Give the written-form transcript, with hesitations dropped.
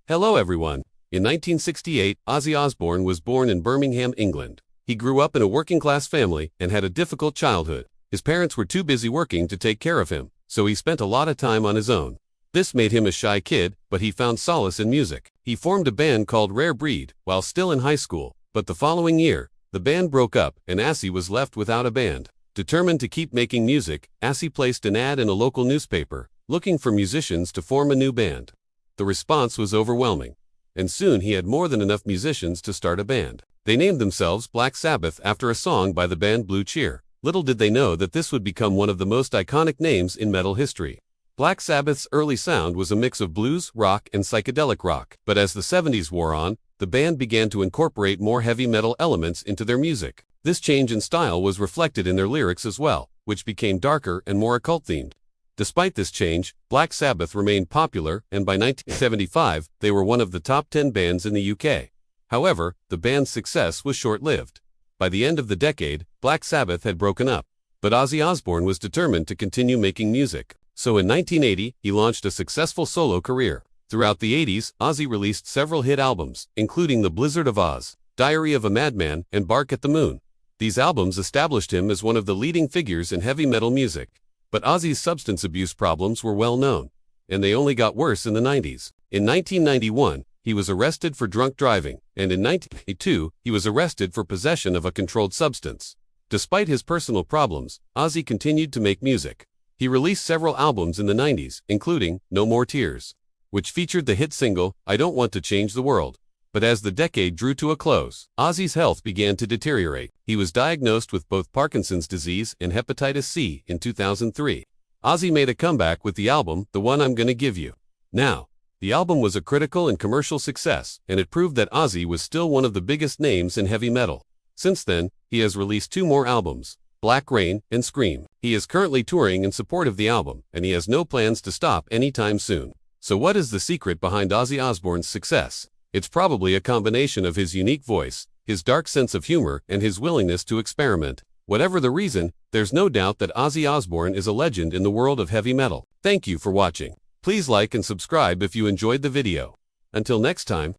Hello everyone. In 1968, Ozzy Osbourne was born in Birmingham, England. He grew up in a working-class family and had a difficult childhood. His parents were too busy working to take care of him, so he spent a lot of time on his own. This made him a shy kid, but he found solace in music. He formed a band called Rare Breed while still in high school, but the following year, the band broke up and Ozzy was left without a band. Determined to keep making music, Ozzy placed an ad in a local newspaper, looking for musicians to form a new band. The response was overwhelming, and soon he had more than enough musicians to start a band. They named themselves Black Sabbath after a song by the band Blue Cheer. Little did they know that this would become one of the most iconic names in metal history. Black Sabbath's early sound was a mix of blues, rock, and psychedelic rock, but as the 70s wore on, the band began to incorporate more heavy metal elements into their music. This change in style was reflected in their lyrics as well, which became darker and more occult-themed. Despite this change, Black Sabbath remained popular, and by 1975, they were one of the top 10 bands in the UK. However, the band's success was short-lived. By the end of the decade, Black Sabbath had broken up, but Ozzy Osbourne was determined to continue making music. So in 1980, he launched a successful solo career. Throughout the 80s, Ozzy released several hit albums, including The Blizzard of Oz, Diary of a Madman, and Bark at the Moon. These albums established him as one of the leading figures in heavy metal music. But Ozzy's substance abuse problems were well known, and they only got worse in the 90s. In 1991, he was arrested for drunk driving, and in 1992, he was arrested for possession of a controlled substance. Despite his personal problems, Ozzy continued to make music. He released several albums in the 90s, including No More Tears, which featured the hit single, I Don't Want to Change the World. But as the decade drew to a close, Ozzy's health began to deteriorate. He was diagnosed with both Parkinson's disease and hepatitis C in 2003. Ozzy made a comeback with the album, The One I'm Gonna Give You. Now, the album was a critical and commercial success, and it proved that Ozzy was still one of the biggest names in heavy metal. Since then, he has released 2 more albums, Black Rain and Scream. He is currently touring in support of the album, and he has no plans to stop anytime soon. So what is the secret behind Ozzy Osbourne's success? It's probably a combination of his unique voice, his dark sense of humor, and his willingness to experiment. Whatever the reason, there's no doubt that Ozzy Osbourne is a legend in the world of heavy metal. Thank you for watching. Please like and subscribe if you enjoyed the video. Until next time.